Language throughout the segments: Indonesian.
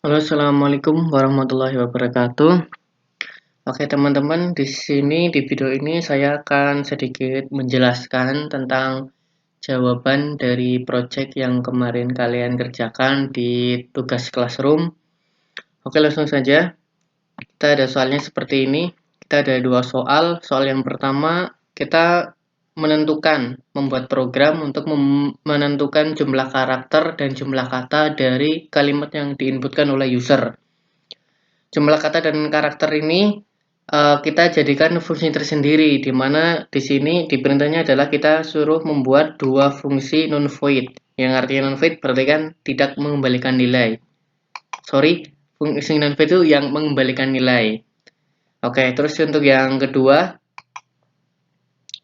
Halo, assalamualaikum warahmatullahi wabarakatuh. Oke, teman-teman, di video ini saya akan sedikit menjelaskan tentang jawaban dari project yang kemarin kalian kerjakan di tugas classroom. Oke, langsung saja. Kita ada soalnya seperti ini. Kita ada dua soal. Soal yang pertama, kita membuat program untuk menentukan jumlah karakter dan jumlah kata dari kalimat yang diinputkan oleh user. Jumlah kata dan karakter ini kita jadikan fungsi tersendiri, di mana di sini di perintahnya adalah kita suruh membuat dua fungsi non-void. Yang artinya non-void berarti kan tidak mengembalikan nilai. Fungsi non-void itu yang mengembalikan nilai. Oke, terus untuk yang kedua,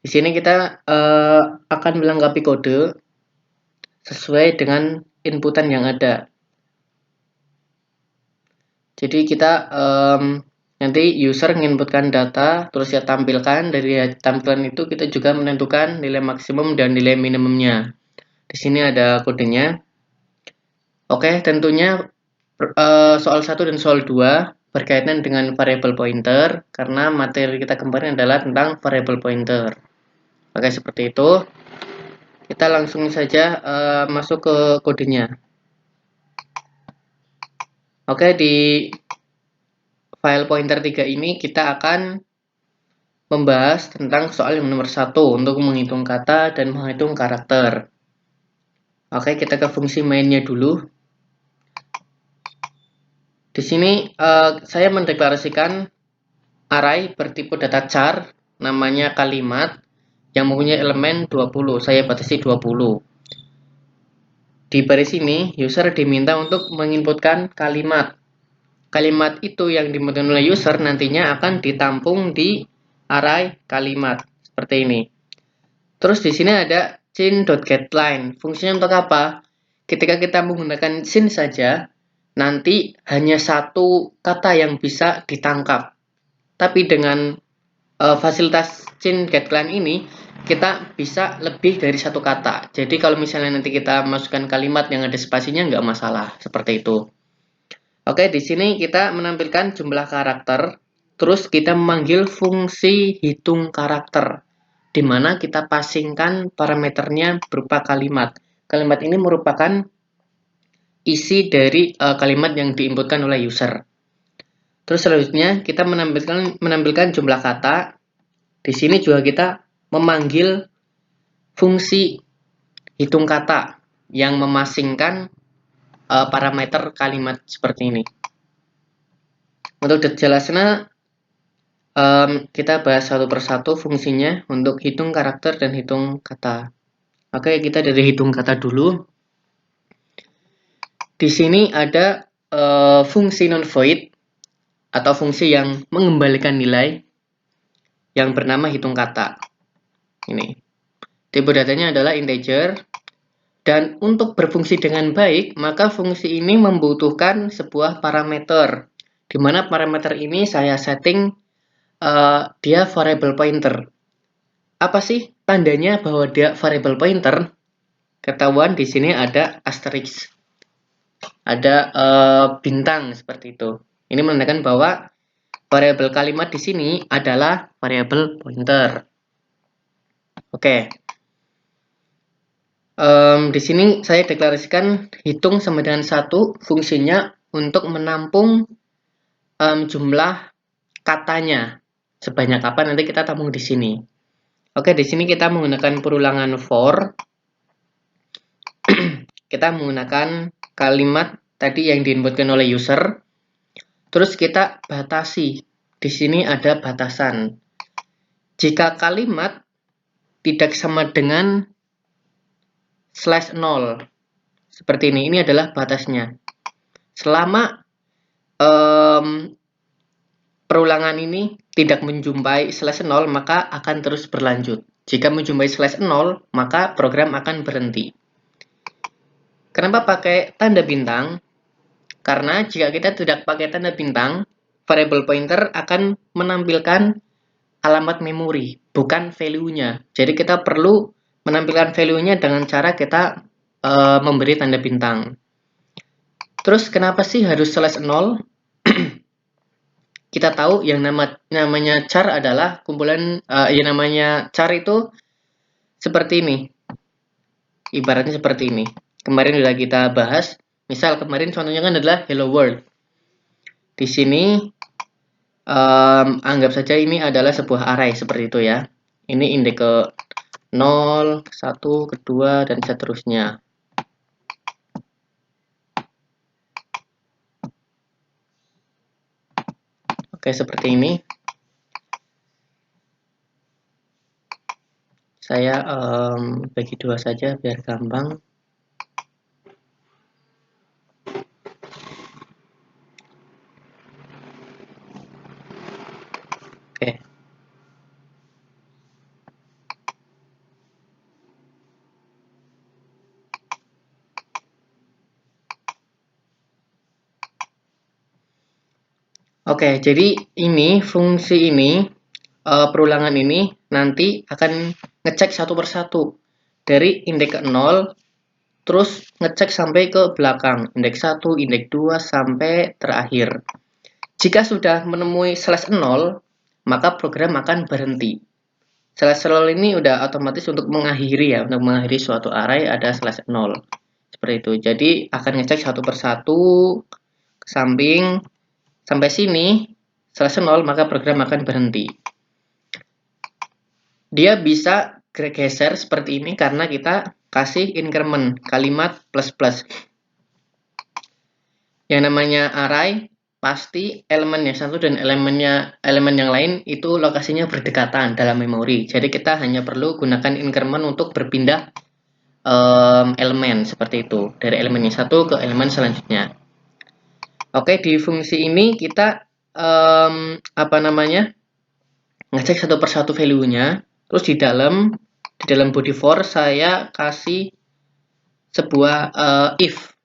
di sini kita akan melengkapi kode sesuai dengan inputan yang ada. Jadi kita nanti user menginputkan data, terus ya tampilkan. Dari tampilan itu kita juga menentukan nilai maksimum dan nilai minimumnya. Di sini ada kodenya. Oke, tentunya soal 1 dan soal 2 berkaitan dengan variable pointer, karena materi kita kemarin adalah tentang variable pointer. Oke, seperti itu. Kita langsung saja masuk ke kodenya. Oke, di file pointer 3 ini kita akan membahas tentang soal yang nomor 1 untuk menghitung kata dan menghitung karakter. Oke, kita ke fungsi mainnya dulu. Di sini saya mendeklarasikan array bertipe data char, namanya kalimat, yang mempunyai elemen 20. Saya batasi 20. Di baris ini, user diminta untuk menginputkan kalimat. Kalimat itu yang diinputkan oleh user nantinya akan ditampung di array kalimat seperti ini. Terus di sini ada chain.getLine. Fungsinya untuk apa? Ketika kita menggunakan chain saja, nanti hanya satu kata yang bisa ditangkap. Tapi dengan fasilitas chain.getLine ini, kita bisa lebih dari satu kata. Jadi kalau misalnya nanti kita masukkan kalimat yang ada spasinya, nggak masalah. Seperti itu. Oke, di sini kita menampilkan jumlah karakter. Terus kita memanggil fungsi hitung karakter, di mana kita passingkan parameternya berupa kalimat. Kalimat ini merupakan isi dari kalimat yang diinputkan oleh user. Terus selanjutnya kita menampilkan jumlah kata. Di sini juga kita memanggil fungsi hitung kata yang memasingkan parameter kalimat seperti ini. Untuk jelasnya kita bahas satu persatu fungsinya untuk hitung karakter dan hitung kata. Oke, kita dari hitung kata dulu. Di sini ada fungsi non-void atau fungsi yang mengembalikan nilai yang bernama hitung kata. Ini. Tipe datanya adalah integer. Dan untuk berfungsi dengan baik, maka fungsi ini membutuhkan sebuah parameter. Di mana parameter ini saya setting dia variable pointer. Apa sih tandanya bahwa dia variable pointer? Ketahuan di sini ada asterisk, ada bintang seperti itu. Ini menandakan bahwa variabel kalimat di sini adalah variabel pointer. Oke. Di sini saya deklarasikan hitung sama dengan 1, fungsinya untuk menampung jumlah katanya. Sebanyak apa nanti kita tampung di sini. Oke, di sini kita menggunakan perulangan for. Kita menggunakan kalimat tadi yang diinputkan oleh user. Terus kita batasi. Di sini ada batasan. Jika kalimat tidak sama dengan /0 seperti ini adalah batasnya. Selama perulangan ini tidak menjumpai /0, maka akan terus berlanjut. Jika menjumpai /0, maka program akan berhenti. Kenapa pakai tanda bintang? Karena jika kita tidak pakai tanda bintang, variable pointer akan menampilkan alamat memori, bukan value-nya. Jadi kita perlu menampilkan value-nya dengan cara kita memberi tanda bintang. Terus kenapa sih harus slash 0? Kita tahu yang namanya char adalah kumpulan, yang namanya char itu seperti ini. Ibaratnya seperti ini. Kemarin sudah kita bahas. Misal kemarin contohnya kan adalah hello world. Di sini anggap saja ini adalah sebuah array seperti itu ya. Ini indeks ke 0, 1, kedua, dan seterusnya. Oke, seperti ini. Saya bagi dua saja biar gampang. Oke. Oke, jadi ini fungsi ini, perulangan ini nanti akan ngecek satu persatu dari indeks ke 0, terus ngecek sampai ke belakang, indeks 1, indeks 2, sampai terakhir. Jika sudah menemui slash 0, maka program akan berhenti. Slash 0 ini udah otomatis untuk mengakhiri ya, untuk mengakhiri suatu array ada slash 0. Seperti itu. Jadi akan ngecek satu persatu ke samping sampai sini slash 0, maka program akan berhenti. Dia bisa geser seperti ini karena kita kasih increment kalimat plus plus. Yang namanya array pasti elemen yang satu dan elemen yang lain itu lokasinya berdekatan dalam memori. Jadi kita hanya perlu gunakan increment untuk berpindah elemen seperti itu, dari elemen yang satu ke elemen selanjutnya. Oke, di fungsi ini kita ngecek satu persatu value-nya. Terus di dalam body for saya kasih sebuah if.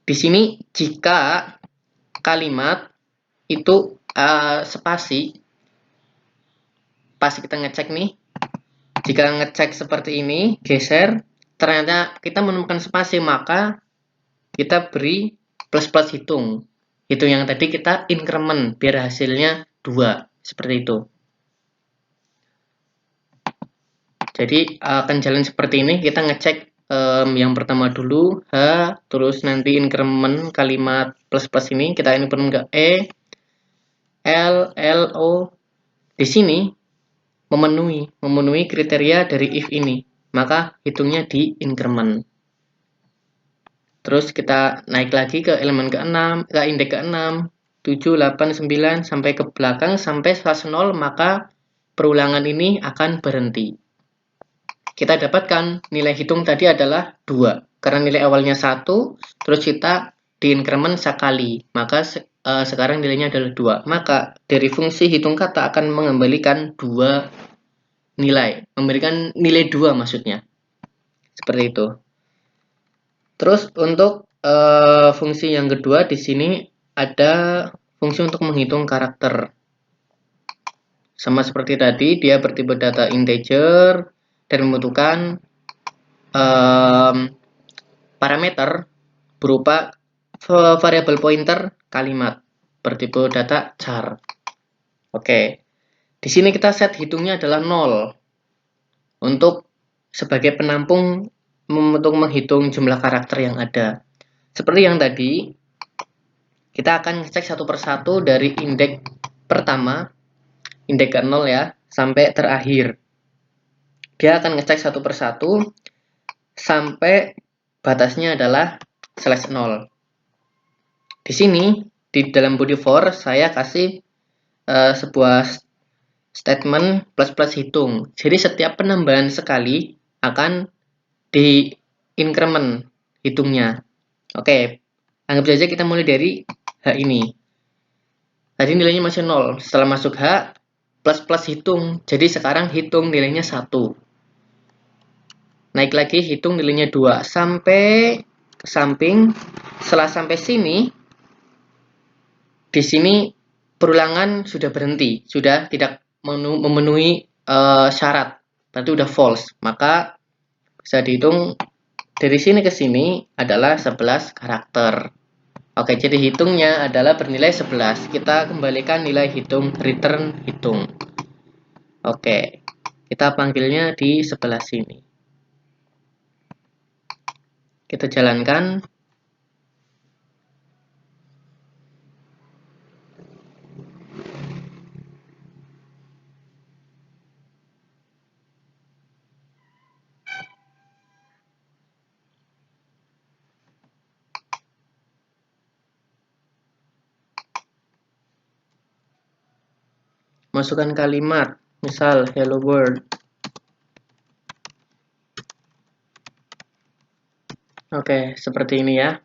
Di sini jika kalimat itu spasi, pas kita ngecek nih, jika ngecek seperti ini, geser, ternyata kita menemukan spasi, maka kita beri plus hitung. Hitung yang tadi kita increment biar hasilnya 2, seperti itu. Jadi akan jalan seperti ini, kita ngecek yang pertama dulu H, terus nanti increment kalimat plus ini, kita increment ke E, L, L, O. Di sini memenuhi kriteria dari if ini, maka hitungnya di increment. Terus kita naik lagi ke elemen ke-6, ke indeks ke-6, 7, 8, 9, sampai ke belakang, sampai slash 0, maka perulangan ini akan berhenti. Kita dapatkan nilai hitung tadi adalah 2. Karena nilai awalnya 1, terus kita di increment sekali, maka sekarang nilainya adalah 2. Maka dari fungsi hitung kata akan mengembalikan 2 nilai. Memberikan nilai 2 maksudnya. Seperti itu. Terus untuk fungsi yang kedua di sini ada fungsi untuk menghitung karakter. Sama seperti tadi, dia bertipe data integer dan membutuhkan parameter berupa variable pointer kalimat bertipe data char. Oke. Di sini kita set hitungnya adalah 0 untuk sebagai penampung untuk menghitung jumlah karakter yang ada. Seperti yang tadi, kita akan ngecek satu persatu dari indeks pertama, indeks ke 0 ya, sampai terakhir. Dia akan ngecek satu persatu sampai batasnya adalah slash 0. Di sini, di dalam body for, saya kasih sebuah statement plus hitung. Jadi setiap penambahan sekali akan di increment hitungnya. Oke, anggap saja kita mulai dari H ini. Tadi nilainya masih 0. Setelah masuk H, plus hitung. Jadi sekarang hitung nilainya 1. Naik lagi, hitung nilainya 2. Sampai ke samping. Setelah sampai sini, di sini perulangan sudah berhenti. Sudah tidak memenuhi syarat. Berarti udah false. Maka bisa dihitung dari sini ke sini adalah 11 karakter. Oke, jadi hitungnya adalah bernilai 11. Kita kembalikan nilai hitung, return hitung. Oke, kita panggilnya di sebelah sini. Kita jalankan. Masukkan kalimat, misal hello world. Oke, seperti ini ya.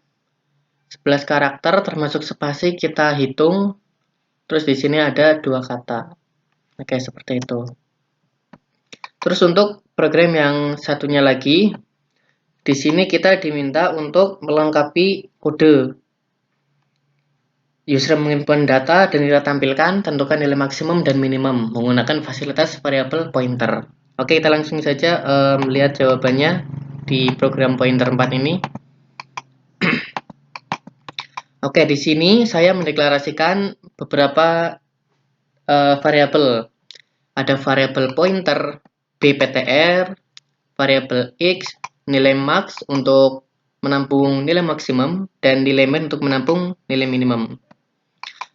11 karakter termasuk spasi kita hitung. Terus di sini ada 2 kata. Oke, seperti itu. Terus untuk program yang satunya lagi, di sini kita diminta untuk melengkapi kode. User menginput data dan kita tampilkan, tentukan nilai maksimum dan minimum menggunakan fasilitas variabel pointer. Oke, kita langsung saja melihat jawabannya di program pointer 4 ini. Oke, di sini saya mendeklarasikan beberapa variabel. Ada variabel pointer bptr, variabel x, nilai max untuk menampung nilai maksimum, dan nilai min untuk menampung nilai minimum.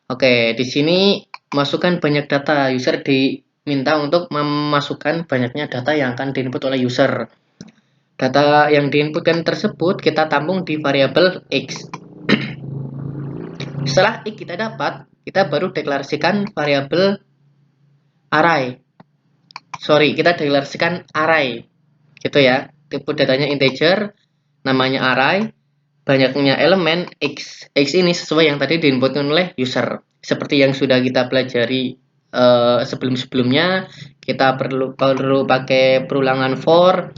Oke, di sini masukkan banyak data. User diminta untuk memasukkan banyaknya data yang akan diinput oleh user. Data yang diinputkan tersebut kita tampung di variabel x. Setelah x kita dapat, kita baru deklarasikan variabel array. Kita deklarasikan array. Gitu ya. Tipe datanya integer, namanya array, banyaknya elemen x. X ini sesuai yang tadi diinputkan oleh user. Seperti yang sudah kita pelajari sebelum-sebelumnya, kita perlu pakai perulangan for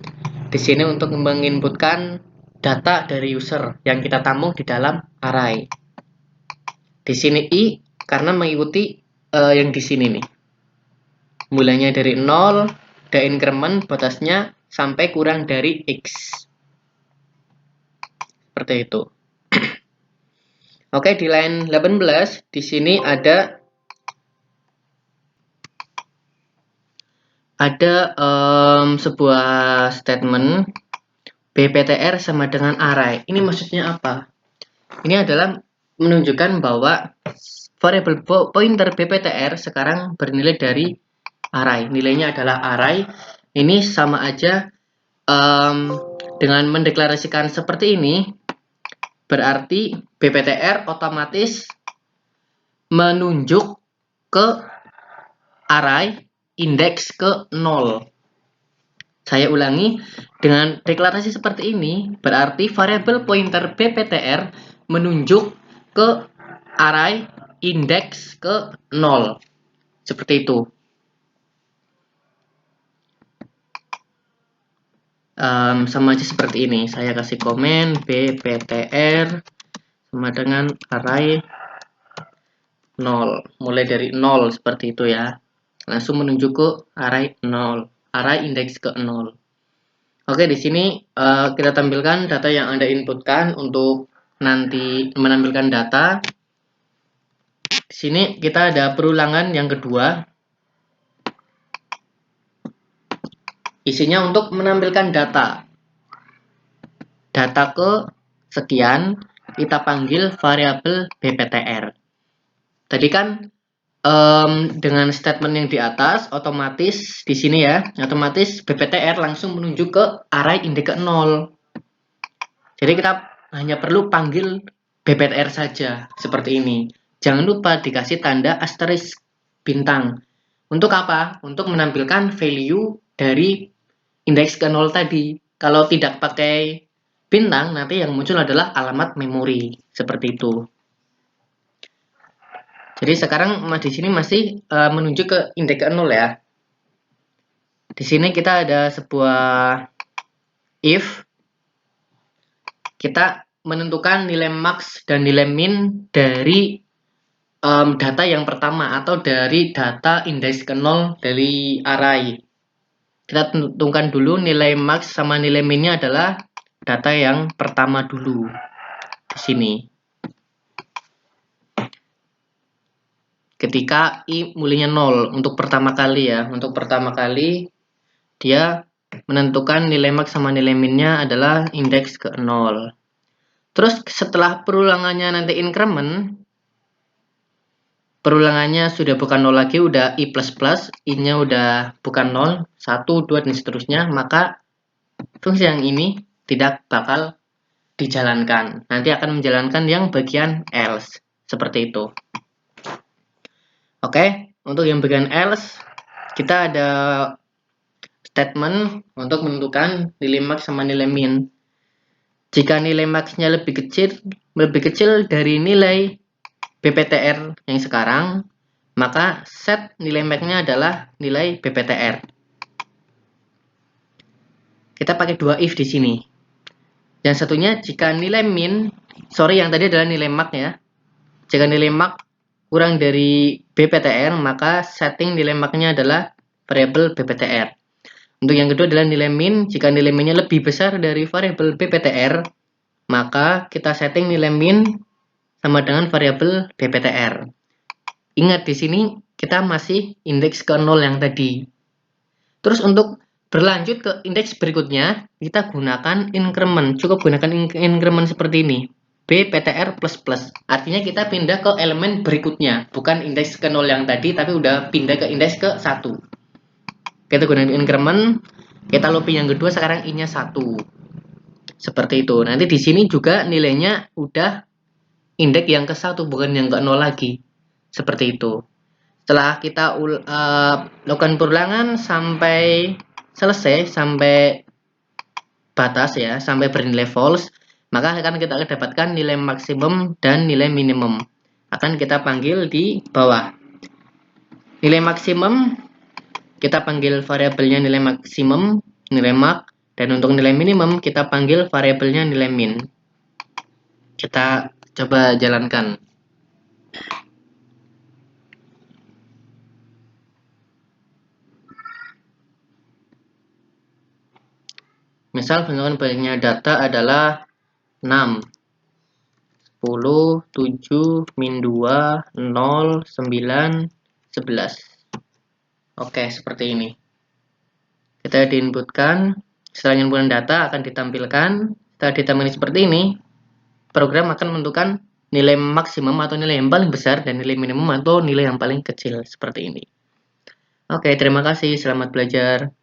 di sini untuk menginputkan data dari user yang kita tampung di dalam array. Di sini i karena mengikuti yang di sini nih. Mulainya dari 0, dan increment batasnya sampai kurang dari x. Seperti itu. Oke, di line 18 di sini ada sebuah statement bptr sama dengan array. Ini maksudnya apa? Ini adalah menunjukkan bahwa variabel pointer bptr sekarang bernilai dari array. Nilainya adalah array. Ini sama aja dengan mendeklarasikan seperti ini. Berarti bptr otomatis menunjuk ke array indeks ke 0. Saya ulangi, dengan deklarasi seperti ini, berarti variabel pointer bptr menunjuk ke array indeks ke 0. Seperti itu. Sama aja seperti ini. Saya kasih komen bptr sama dengan array 0. Mulai dari 0 seperti itu ya. Langsung menuju ke array 0. Array indeks ke 0. Oke, di sini kita tampilkan data yang Anda inputkan untuk nanti menampilkan data. Di sini kita ada perulangan yang kedua. Isinya untuk menampilkan data. Data ke sekian, kita panggil variabel bptr. Tadi kan dengan statement yang di atas, otomatis di sini ya, otomatis bptr langsung menuju ke array indeks ke 0. Jadi kita hanya perlu panggil bptr saja, seperti ini. Jangan lupa dikasih tanda asterisk bintang. Untuk apa? Untuk menampilkan value dari indeks ke 0 tadi. Kalau tidak pakai bintang, nanti yang muncul adalah alamat memori. Seperti itu. Jadi sekarang di sini masih menuju ke indeks ke 0 ya. Di sini kita ada sebuah if. Kita menentukan nilai max dan nilai min dari data yang pertama atau dari data indeks ke 0 dari array. Kita tentukan dulu nilai max sama nilai minnya adalah data yang pertama dulu di sini. Ketika I mulinya 0 untuk pertama kali ya. Untuk pertama kali dia menentukan nilai max sama nilai minnya adalah indeks ke 0. Terus setelah perulangannya nanti increment, perulangannya sudah bukan 0 lagi, udah I++, I-nya udah bukan 0, 1, 2, dan seterusnya, maka fungsi yang ini tidak bakal dijalankan. Nanti akan menjalankan yang bagian else. Seperti itu. Oke, untuk yang bagian else, kita ada statement untuk menentukan nilai max sama nilai min. Jika nilai maxnya lebih kecil dari nilai BPTR yang sekarang, maka set nilai max-nya adalah nilai BPTR. Kita pakai dua if di sini. Yang satunya jika nilai min, yang tadi adalah nilai max ya. Jika nilai max kurang dari BPTR, maka setting nilai max-nya adalah variabel BPTR. Untuk yang kedua adalah nilai min. Jika nilai min-nya lebih besar dari variabel BPTR, maka kita setting nilai min sama dengan variabel BPTR. Ingat di sini kita masih indeks ke 0 yang tadi. Terus untuk berlanjut ke indeks berikutnya, kita gunakan increment. Cukup gunakan increment seperti ini. BPTR++. Artinya kita pindah ke elemen berikutnya. Bukan indeks ke 0 yang tadi, tapi udah pindah ke indeks ke 1. Kita gunakan increment. Kita looping yang kedua, sekarang I-nya 1. Seperti itu. Nanti di sini juga nilainya udah indeks yang ke 1, bukan yang ke 0 lagi. Seperti itu. Setelah kita lakukan perulangan sampai selesai, sampai batas ya, sampai bernilai false, maka akan kita dapatkan nilai maksimum dan nilai minimum. Akan kita panggil di bawah. Nilai maksimum kita panggil variabelnya nilai maksimum, nilai max, dan untuk nilai minimum kita panggil variabelnya nilai min. Kita coba jalankan. Misal banyaknya data adalah 6, 10, 7, min 2, 0, 9, 11. Oke, seperti ini. Kita diinputkan, setelah inputan data akan ditampilkan. Setelah ditampilkan seperti ini, program akan menentukan nilai maksimum atau nilai yang paling besar dan nilai minimum atau nilai yang paling kecil, seperti ini. Oke, terima kasih. Selamat belajar.